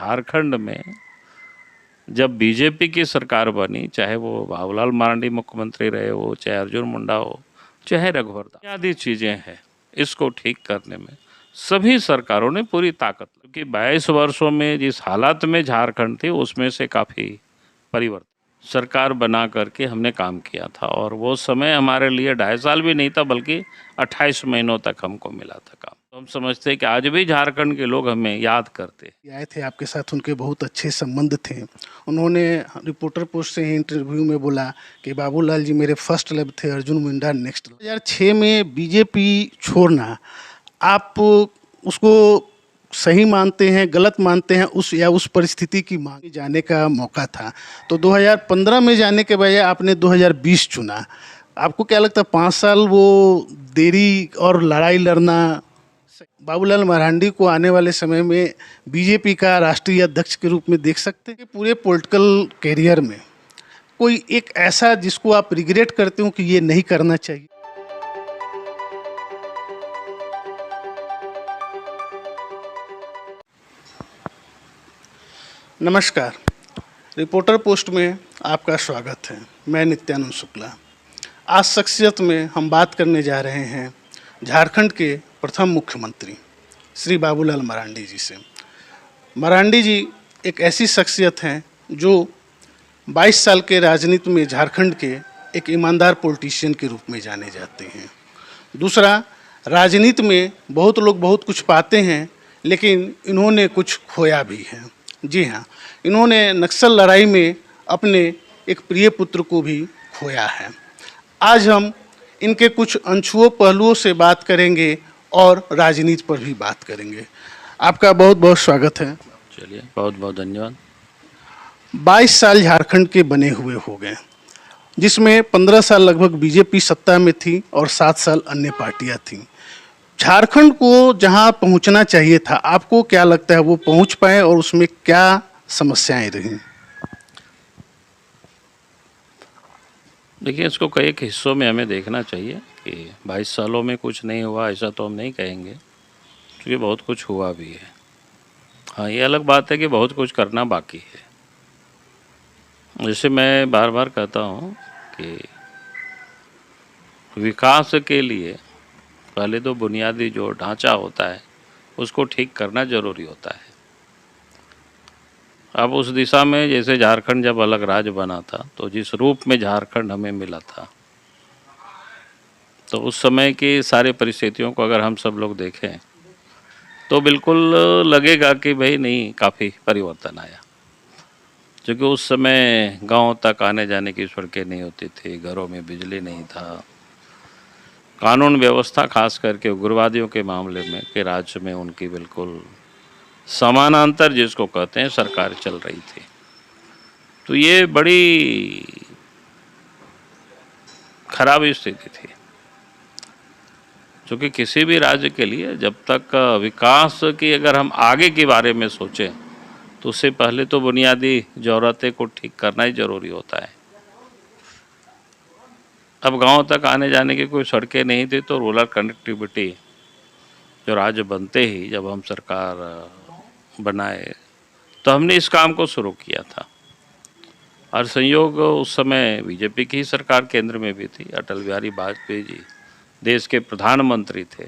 झारखंड में जब बीजेपी की सरकार बनी, चाहे वो बाबूलाल मरांडी मुख्यमंत्री रहे हो, चाहे अर्जुन मुंडा हो, चाहे रघुवर दास, आदि चीज़ें हैं इसको ठीक करने में सभी सरकारों ने पूरी ताकत, क्योंकि 22 वर्षों में जिस हालात में झारखंड थी उसमें से काफ़ी परिवर्तन सरकार बना करके हमने काम किया था। और वो समय हमारे लिए 2.5 साल भी नहीं था, बल्कि 28 महीनों तक हमको मिला था काम। तो हम समझते हैं कि आज भी झारखंड के लोग हमें याद करते आए थे आपके साथ, उनके बहुत अच्छे संबंध थे। उन्होंने रिपोर्टर पोस्ट से ही इंटरव्यू में बोला कि बाबूलाल जी मेरे फर्स्ट लव थे, अर्जुन मुंडा नेक्स्ट। 2006 में बीजेपी छोड़ना आप उसको सही मानते हैं, गलत मानते हैं, उस परिस्थिति की मांग जाने का मौका था? तो 2015 में जाने के बजाय आपने 2020 चुना। आपको क्या लगता है 5 साल वो देरी और लड़ाई लड़ना बाबूलाल मरांडी को आने वाले समय में बीजेपी का राष्ट्रीय अध्यक्ष के रूप में देख सकते हैं कि पूरे पॉलिटिकल कैरियर में कोई एक ऐसा जिसको आप रिग्रेट करते हो कि ये नहीं करना चाहिए? नमस्कार, रिपोर्टर पोस्ट में आपका स्वागत है। मैं नित्यानंद शुक्ला। आज शख्सियत में हम बात करने जा रहे हैं झारखंड के प्रथम मुख्यमंत्री श्री बाबूलाल मरांडी जी से। मरांडी जी एक ऐसी शख्सियत हैं जो 22 साल के राजनीति में झारखंड के एक ईमानदार पॉलिटिशियन के रूप में जाने जाते हैं। दूसरा, राजनीति में बहुत लोग बहुत कुछ पाते हैं, लेकिन इन्होंने कुछ खोया भी है। जी हाँ, इन्होंने नक्सल लड़ाई में अपने एक प्रिय पुत्र को भी खोया है। आज हम इनके कुछ अनछुए पहलुओं से बात करेंगे और राजनीति पर भी बात करेंगे। आपका बहुत बहुत स्वागत है। चलिए, बहुत बहुत धन्यवाद। 22 साल झारखंड के बने हुए हो गए, जिसमें 15 साल लगभग बीजेपी सत्ता में थी और 7 साल अन्य पार्टियां थीं। झारखंड को जहां पहुंचना चाहिए था, आपको क्या लगता है वो पहुंच पाए और उसमें क्या समस्याएं रहीं? देखिए, इसको कई एक हिस्सों में हमें देखना चाहिए कि 22 सालों में कुछ नहीं हुआ ऐसा तो हम नहीं कहेंगे, क्योंकि बहुत कुछ हुआ भी है। हाँ, ये अलग बात है कि बहुत कुछ करना बाकी है। जैसे मैं बार बार कहता हूँ कि विकास के लिए पहले तो बुनियादी जो ढांचा होता है उसको ठीक करना ज़रूरी होता है। अब उस दिशा में जैसे झारखंड जब अलग राज्य बना था, तो जिस रूप में झारखंड हमें मिला था, तो उस समय की सारी परिस्थितियों को अगर हम सब लोग देखें तो बिल्कुल लगेगा कि भाई नहीं, काफ़ी परिवर्तन आया। क्योंकि उस समय गांव तक आने जाने की सड़कें नहीं होती थी, घरों में बिजली नहीं था, कानून व्यवस्था खास करके उग्रवादियों के मामले में कि राज्य में उनकी बिल्कुल समानांतर जिसको कहते हैं सरकार चल रही थी। तो ये बड़ी खराब स्थिति थी, क्योंकि किसी भी राज्य के लिए जब तक विकास की अगर हम आगे के बारे में सोचें तो उससे पहले तो बुनियादी ज़रूरतें को ठीक करना ही ज़रूरी होता है। अब गांव तक आने जाने की कोई सड़कें नहीं थी, तो रूरल कनेक्टिविटी जो राज्य बनते ही जब हम सरकार बनाए तो हमने इस काम को शुरू किया था। और संयोग उस समय बीजेपी की ही सरकार केंद्र में भी थी, अटल बिहारी वाजपेयी जी देश के प्रधानमंत्री थे।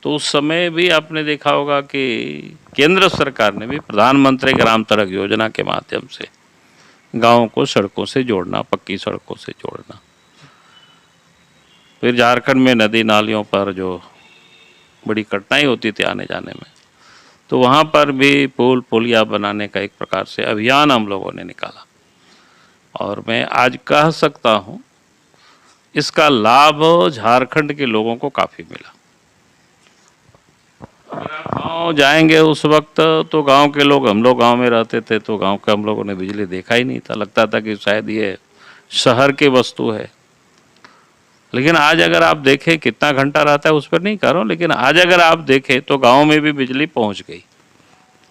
तो उस समय भी आपने देखा होगा कि केंद्र सरकार ने भी प्रधानमंत्री ग्राम सड़क योजना के माध्यम से गाँव को सड़कों से जोड़ना, पक्की सड़कों से जोड़ना। फिर झारखंड में नदी नालियों पर जो बड़ी कठिनाई होती थी आने जाने में, तो वहाँ पर भी पुल पुलिया बनाने का एक प्रकार से अभियान हम लोगों ने निकाला। और मैं आज कह सकता हूँ इसका लाभ झारखंड के लोगों को काफ़ी मिला। अगर आप गाँव जाएंगे उस वक्त, तो गांव के लोग, हम लोग गांव में रहते थे, तो गांव का हम लोगों ने बिजली देखा ही नहीं था, लगता था कि शायद ये शहर की वस्तु है। लेकिन आज अगर आप देखें कितना घंटा रहता है उस पर नहीं कर रहा हूँ, लेकिन आज अगर आप देखें तो गांव में भी बिजली पहुंच गई।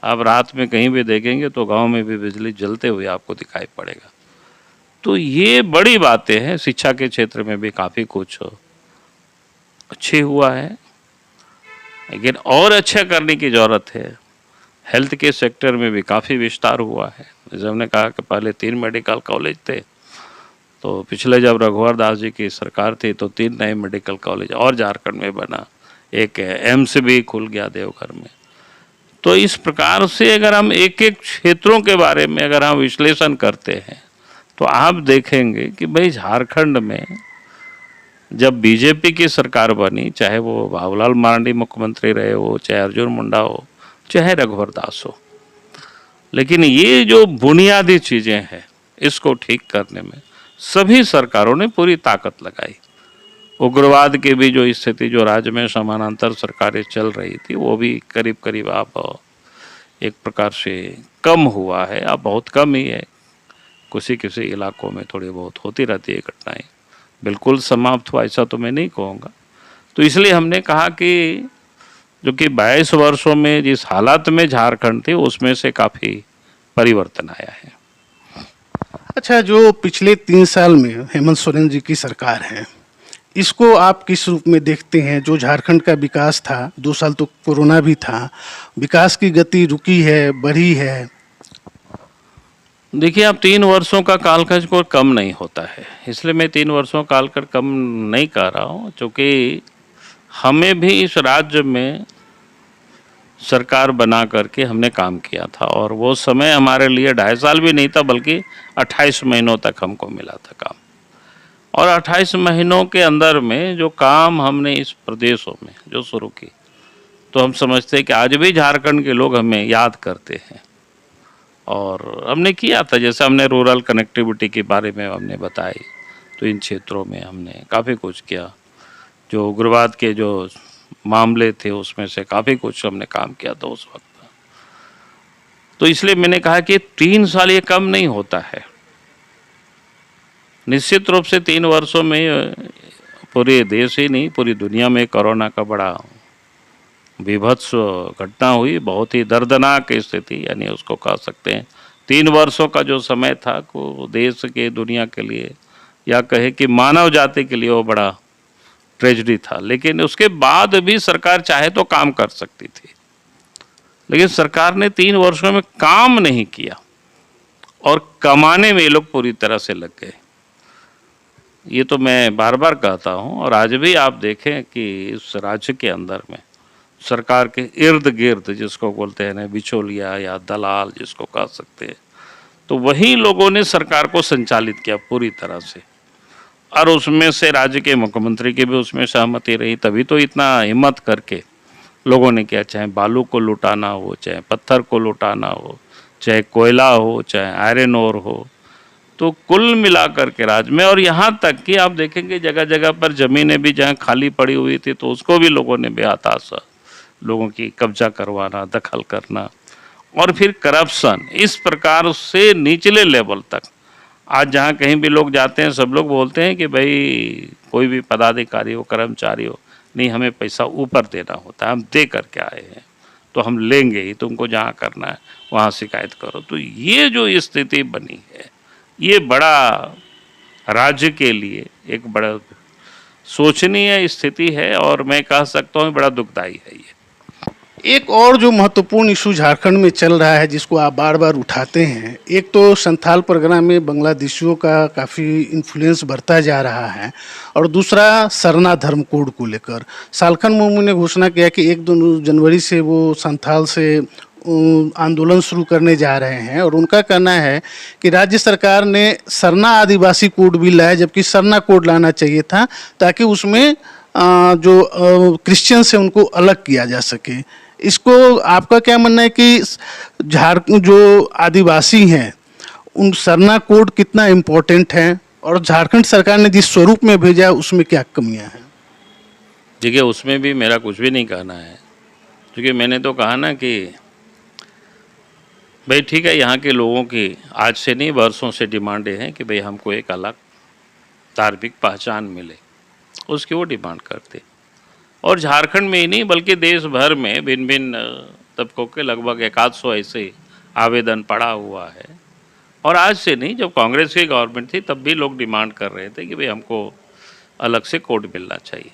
आप रात में कहीं भी देखेंगे तो गांव में भी बिजली जलते हुए आपको दिखाई पड़ेगा। तो ये बड़ी बातें हैं। शिक्षा के क्षेत्र में भी काफ़ी कुछ अच्छे हुआ है, लेकिन और अच्छा करने की ज़रूरत है। हेल्थ के सेक्टर में भी काफ़ी विस्तार हुआ है। जैसे हमने कहा कि पहले 3 मेडिकल कॉलेज थे, तो पिछले जब रघुवर दास जी की सरकार थी तो 3 नए मेडिकल कॉलेज और झारखंड में बना, एक एम्स भी खुल गया देवघर में। तो इस प्रकार से अगर हम एक एक क्षेत्रों के बारे में अगर हम विश्लेषण करते हैं तो आप देखेंगे कि भाई झारखंड में जब बीजेपी की सरकार बनी, चाहे वो बाबूलाल मरांडी मुख्यमंत्री रहे हो, चाहे अर्जुन मुंडा हो, चाहे रघुवर दास हो, लेकिन ये जो बुनियादी चीज़ें हैं इसको ठीक करने में सभी सरकारों ने पूरी ताकत लगाई। उग्रवाद की भी जो स्थिति जो राज्य में समानांतर सरकारें चल रही थी वो भी करीब करीब आप एक प्रकार से कम हुआ है, अब बहुत कम ही है। किसी किसी इलाकों में थोड़ी बहुत होती रहती है घटनाएं, बिल्कुल समाप्त हुआ ऐसा तो मैं नहीं कहूँगा। तो इसलिए हमने कहा कि जो कि 22 वर्षों में जिस हालात में झारखंड थी उसमें से काफ़ी परिवर्तन आया है। अच्छा, जो पिछले 3 साल में हेमंत सोरेन जी की सरकार है, इसको आप किस रूप में देखते हैं? जो झारखंड का विकास था, 2 साल तो कोरोना भी था, विकास की गति रुकी है, बढ़ी है? देखिए, अब 3 वर्षों का कालखंड कोई कम नहीं होता है, इसलिए मैं 3 वर्षों कालखंड कम नहीं कर रहा हूँ, क्योंकि हमें भी इस राज्य में सरकार बना करके हमने काम किया था और वो समय हमारे लिए 2.5 साल भी नहीं था, बल्कि 28 महीनों तक हमको मिला था काम। और 28 महीनों के अंदर में जो काम हमने इस प्रदेशों में जो शुरू की, तो हम समझते हैं कि आज भी झारखंड के लोग हमें याद करते हैं। और हमने किया था, जैसे हमने रूरल कनेक्टिविटी के बारे में हमने बताई, तो इन क्षेत्रों में हमने काफ़ी कुछ किया। जो उग्रवाद के जो मामले थे उसमें से काफ़ी कुछ हमने काम किया था उस वक्त। तो इसलिए मैंने कहा कि 3 साल ये कम नहीं होता है। निश्चित रूप से 3 वर्षों में पूरे देश ही नहीं, पूरी दुनिया में कोरोना का बड़ा विभत्स घटना हुई, बहुत ही दर्दनाक स्थिति, यानी उसको कह सकते हैं 3 वर्षों का जो समय था को देश के, दुनिया के लिए, या कहे कि मानव जाति के लिए वो बड़ा ट्रेजेडी था। लेकिन उसके बाद भी सरकार चाहे तो काम कर सकती थी, लेकिन सरकार ने 3 वर्षों में काम नहीं किया और कमाने में ये लोग पूरी तरह से लग गए। ये तो मैं बार बार कहता हूँ, और आज भी आप देखें कि इस राज्य के अंदर में सरकार के इर्द गिर्द, जिसको बोलते हैं ना बिचौलिया या दलाल जिसको कह सकते हैं, तो वही लोगों ने सरकार को संचालित किया पूरी तरह से। और उसमें से राज्य के मुख्यमंत्री की भी उसमें सहमति रही, तभी तो इतना हिम्मत करके लोगों ने किया, चाहे बालू को लुटाना हो, चाहे पत्थर को लुटाना हो, चाहे कोयला हो, चाहे आयरन ओर हो, तो कुल मिलाकर के राज्य में, और यहाँ तक कि आप देखेंगे जगह जगह पर ज़मीनें भी जहाँ खाली पड़ी हुई थी तो उसको भी लोगों ने बेहताशा लोगों की कब्जा करवाना, दखल करना, और फिर करप्शन, इस प्रकार से निचले लेवल तक। आज जहाँ कहीं भी लोग जाते हैं सब लोग बोलते हैं कि भाई कोई भी पदाधिकारी हो, कर्मचारी हो, नहीं हमें पैसा ऊपर देना होता है, हम दे करके आए हैं तो हम लेंगे ही, तुमको जहाँ करना है वहाँ शिकायत करो। तो ये जो स्थिति बनी है, ये बड़ा राज्य के लिए एक बड़ा सोचनीय स्थिति है, और मैं कह सकता हूँ बड़ा दुखदायी है ये। एक और जो महत्वपूर्ण इशू झारखंड में चल रहा है, जिसको आप बार बार उठाते हैं, एक तो संथाल परगना में बांग्लादेशियों का काफ़ी इन्फ्लुएंस बढ़ता जा रहा है, और दूसरा सरना धर्म कोड को लेकर सालखन मुर्मू ने घोषणा किया कि 1-2 जनवरी से वो संथाल से आंदोलन शुरू करने जा रहे हैं। और उनका कहना है कि राज्य सरकार ने सरना आदिवासी कोड भी लाया, जबकि सरना कोड लाना चाहिए था, ताकि उसमें जो क्रिश्चियंस है उनको अलग किया जा सके। इसको आपका क्या मानना है कि जो आदिवासी हैं उन सरना कोड कितना इम्पोर्टेंट है, और झारखंड सरकार ने जिस स्वरूप में भेजा उसमें क्या कमियां हैं? देखिए, उसमें भी मेरा कुछ भी नहीं कहना है, क्योंकि मैंने तो कहा ना कि भाई ठीक है, यहाँ के लोगों की आज से नहीं वर्षों से डिमांडें हैं कि भाई हमको एक अलग धार्मिक पहचान मिले, उसकी वो डिमांड करते। और झारखंड में ही नहीं बल्कि देश भर में भिन्न भिन्न तबकों के लगभग 100 ऐसे आवेदन पड़ा हुआ है। और आज से नहीं, जब कांग्रेस की गवर्नमेंट थी तब भी लोग डिमांड कर रहे थे कि भाई हमको अलग से कोड मिलना चाहिए।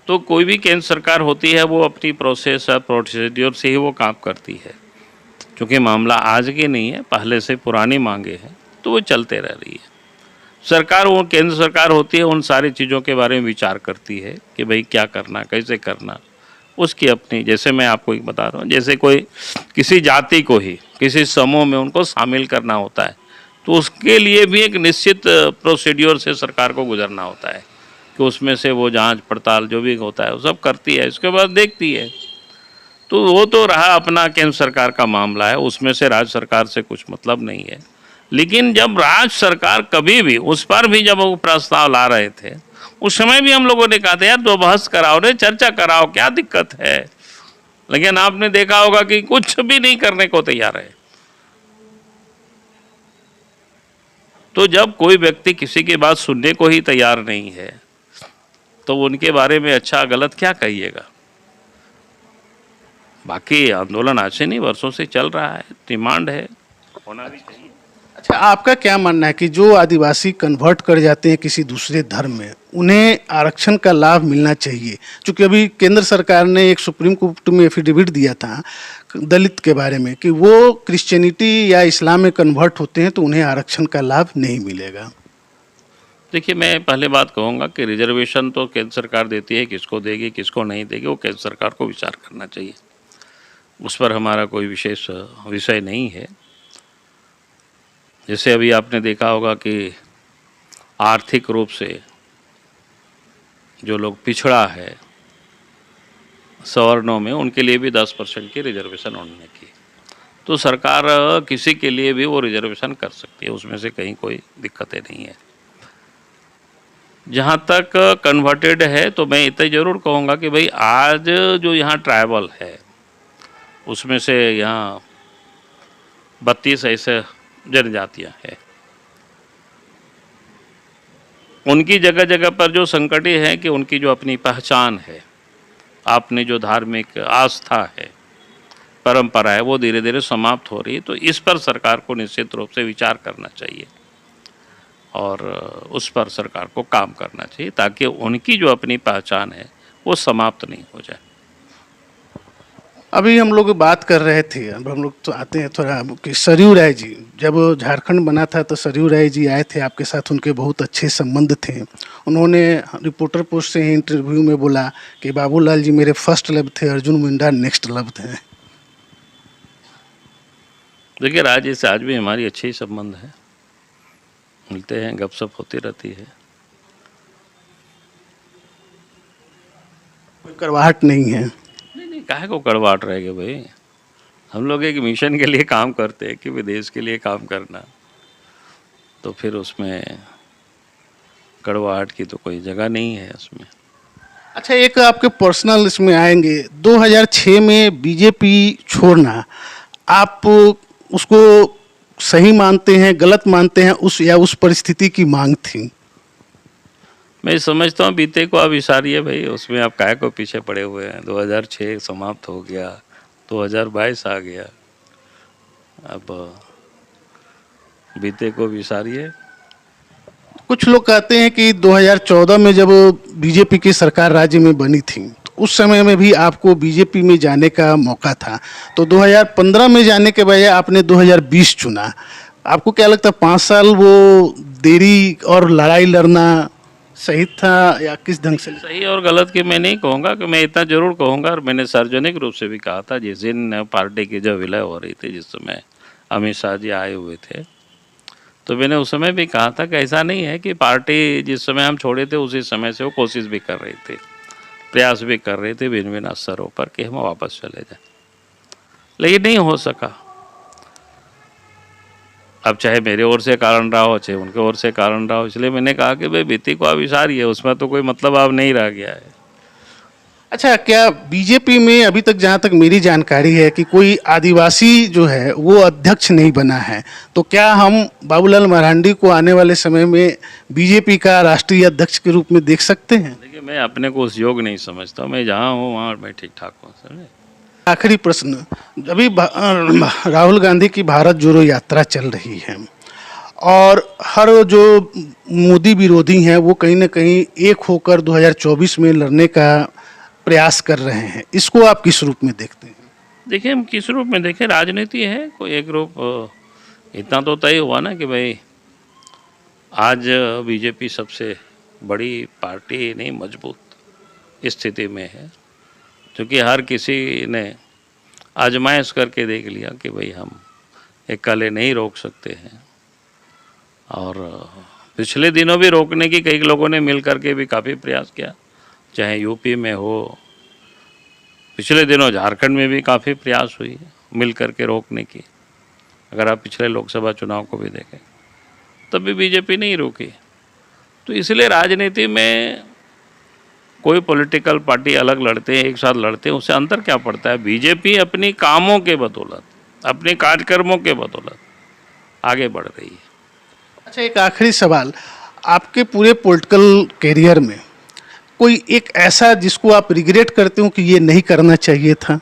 तो कोई भी केंद्र सरकार होती है वो अपनी प्रोसेस और प्रोसीड्योर से ही वो काम करती है। क्योंकि मामला आज की नहीं है, पहले से पुरानी मांगे हैं, तो वो चलते रह रही है। सरकार, वो केंद्र सरकार होती है, उन सारी चीज़ों के बारे में विचार करती है कि भाई क्या करना, कैसे करना। उसकी अपनी, जैसे मैं आपको एक बता रहा हूँ, जैसे कोई किसी जाति को ही किसी समूह में उनको शामिल करना होता है, तो उसके लिए भी एक निश्चित प्रोसीड्योर से सरकार को गुजरना होता है कि उसमें से वो जांच पड़ताल जो भी होता है वो सब करती है, उसके बाद देखती है। तो वो तो रहा अपना केंद्र सरकार का मामला है, उसमें से राज्य सरकार से कुछ मतलब नहीं है। लेकिन जब राज्य सरकार कभी भी उस पर भी जब वो प्रस्ताव ला रहे थे, उस समय भी हम लोगों ने कहा था यार दो बहस कराओ रे, चर्चा कराओ, क्या दिक्कत है। लेकिन आपने देखा होगा कि कुछ भी नहीं करने को तैयार है। तो जब कोई व्यक्ति किसी की बात सुनने को ही तैयार नहीं है, तो उनके बारे में अच्छा गलत क्या कहिएगा। बाकी आंदोलन आज से नहीं, वर्षों से चल रहा है, डिमांड है, होना भी चाहिए। अच्छा, आपका क्या मानना है कि जो आदिवासी कन्वर्ट कर जाते हैं किसी दूसरे धर्म में, उन्हें आरक्षण का लाभ मिलना चाहिए? क्योंकि अभी केंद्र सरकार ने एक सुप्रीम कोर्ट में एफिडेविट दिया था दलित के बारे में कि वो क्रिश्चियनिटी या इस्लाम में कन्वर्ट होते हैं तो उन्हें आरक्षण का लाभ नहीं मिलेगा। देखिए, मैं पहले बात कहूँगा कि रिजर्वेशन तो केंद्र सरकार देती है, किसको देगी किसको नहीं देगी वो केंद्र सरकार को विचार करना चाहिए, उस पर हमारा कोई विशेष विषय नहीं है। जैसे अभी आपने देखा होगा कि आर्थिक रूप से जो लोग पिछड़ा है सवर्णों में, उनके लिए भी 10% की रिजर्वेशन उन्होंने की। तो सरकार किसी के लिए भी वो रिजर्वेशन कर सकती है, उसमें से कहीं कोई दिक्कतें नहीं है। जहाँ तक कन्वर्टेड है तो मैं इतना ज़रूर कहूँगा कि भाई आज जो यहाँ ट्राइबल है उसमें से यहाँ 32 ऐसे जनजातियाँ हैं, उनकी जगह जगह पर जो संकटें हैं कि उनकी जो अपनी पहचान है, आपने जो धार्मिक आस्था है, परंपरा है, वो धीरे धीरे समाप्त हो रही है। तो इस पर सरकार को निश्चित रूप से विचार करना चाहिए और उस पर सरकार को काम करना चाहिए ताकि उनकी जो अपनी पहचान है वो समाप्त नहीं हो जाए। अभी हम लोग बात कर रहे थे, अब हम लोग तो आते हैं थोड़ा कि सरयू राय जी, जब झारखंड बना था तो सरयू राय जी आए थे आपके साथ, उनके बहुत अच्छे संबंध थे। उन्होंने रिपोर्टर पोस्ट से ही इंटरव्यू में बोला कि बाबूलाल जी मेरे फर्स्ट लव थे, अर्जुन मुंडा नेक्स्ट लव थे। देखिए, राज्य से आज भी हमारी अच्छे ही संबंध है, मिलते हैं, गपशप होती रहती है। कोई करवाहट नहीं है? नहीं, काहे को कड़वाहट रहेगी भाई। हम लोग एक मिशन के लिए काम करते हैं कि विदेश के लिए काम करना, तो फिर उसमें कड़वाहट की तो कोई जगह नहीं है उसमें। अच्छा, एक आपके पर्सनल इसमें आएंगे, 2006 में बीजेपी छोड़ना, आप उसको सही मानते हैं, गलत मानते हैं, उस या उस परिस्थिति की मांग थी? मैं समझता हूँ बीते को आप इशारिए भाई, उसमें आप काहे को पीछे पड़े हुए हैं। 2006 समाप्त हो गया, 2022 आ गया, अब बीते को विसारिए। कुछ लोग कहते हैं कि 2014 में जब बीजेपी की सरकार राज्य में बनी थी तो उस समय में भी आपको बीजेपी में जाने का मौका था, तो 2015 में जाने के बजाय आपने 2020 चुना। आपको क्या लगता है 5 साल वो देरी और लड़ाई लड़ना सही था या किस ढंग से? सही और गलत की मैं नहीं कहूँगा, कि मैं इतना जरूर कहूँगा और मैंने सार्वजनिक रूप से भी कहा था जिस दिन पार्टी की जब विलय हो रही थी, जिस समय अमित शाह जी आए हुए थे, तो मैंने उस समय भी कहा था कि ऐसा नहीं है कि पार्टी जिस समय हम छोड़े थे उसी समय से वो कोशिश भी कर रही थी, प्रयास भी कर रहे थे भिन्न भिन्न स्तरों पर कि हम वापस चले जाएं, लेकिन नहीं हो सका। अब चाहे मेरे ओर से कारण रहा हो, चाहे उनके ओर से कारण रहा हो, इसलिए मैंने कहा कि भाई बीती को आप इशारिए, उसमें तो कोई मतलब अब नहीं रह गया है। अच्छा, क्या बीजेपी में अभी तक, जहाँ तक मेरी जानकारी है, कि कोई आदिवासी जो है वो अध्यक्ष नहीं बना है, तो क्या हम बाबूलाल मरांडी को आने वाले समय में बीजेपी का राष्ट्रीय अध्यक्ष के रूप में देख सकते हैं? देखिए, मैं अपने को उस योग नहीं समझता, मैं जहाँ हूँ वहाँ मैं ठीक ठाक हूँ। समझे? आखिरी प्रश्न, अभी राहुल गांधी की भारत जोड़ो यात्रा चल रही है और हर जो मोदी विरोधी हैं वो कहीं ना कहीं एक होकर 2024 में लड़ने का प्रयास कर रहे हैं, इसको आप किस रूप में देखते हैं? देखिए, हम किस रूप में देखें, राजनीति है, कोई एक रूप इतना तो तय हुआ ना कि भाई आज बीजेपी सबसे बड़ी पार्टी नहीं, मजबूत स्थिति में है, क्योंकि हर किसी ने आजमाइश करके देख लिया कि भाई हम अकेले नहीं रोक सकते हैं। और पिछले दिनों भी रोकने की कई लोगों ने मिल करके भी काफ़ी प्रयास किया, चाहे यूपी में हो, पिछले दिनों झारखंड में भी काफ़ी प्रयास हुई मिल करके रोकने की। अगर आप पिछले लोकसभा चुनाव को भी देखें तब भी बीजेपी नहीं रुकी। तो इसलिए राजनीति में कोई पॉलिटिकल पार्टी अलग लड़ते हैं, एक साथ लड़ते हैं, उससे अंतर क्या पड़ता है? बीजेपी अपनी कामों के बदौलत, अपने कार्यक्रमों के बदौलत आगे बढ़ रही है। अच्छा, एक आखिरी सवाल, आपके पूरे पॉलिटिकल कैरियर में कोई एक ऐसा जिसको आप रिग्रेट करते हो कि ये नहीं करना चाहिए था?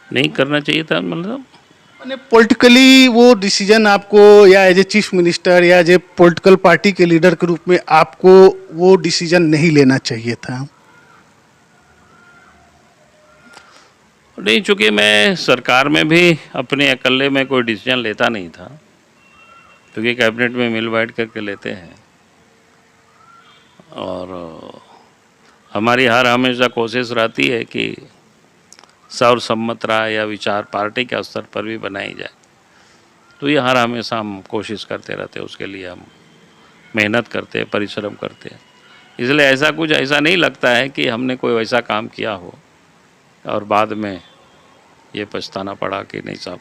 नहीं करना चाहिए था मतलब? मैंने पॉलिटिकली वो डिसीजन आपको, या एज ए चीफ मिनिस्टर या एज ए पॉलिटिकल पार्टी के लीडर के रूप में आपको वो डिसीजन नहीं लेना चाहिए था? नहीं, चूँकि मैं सरकार में भी अपने अकेले में कोई डिसीजन लेता नहीं था, क्योंकि कैबिनेट में मिल बैठ करके लेते हैं। और हमारी हर हमेशा कोशिश रहती है कि सर्वसम्मत राय या विचार पार्टी के स्तर पर भी बनाई जाए। तो ये हर हमेशा हम कोशिश करते रहते हैं, उसके लिए हम मेहनत करते हैं, परिश्रम करते हैं। इसलिए ऐसा कुछ ऐसा नहीं लगता है कि हमने कोई वैसा काम किया हो और बाद में ये पछताना पड़ा कि नहीं साहब,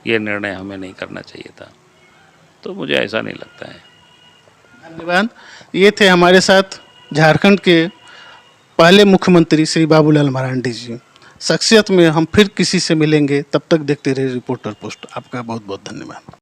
ये निर्णय हमें नहीं करना चाहिए था। तो मुझे ऐसा नहीं लगता है। धन्यवाद। ये थे हमारे साथ झारखंड के पहले मुख्यमंत्री श्री बाबूलाल मरांडी जी। शख्सियत में हम फिर किसी से मिलेंगे, तब तक देखते रहिए रिपोर्टर पोस्ट। आपका बहुत बहुत धन्यवाद।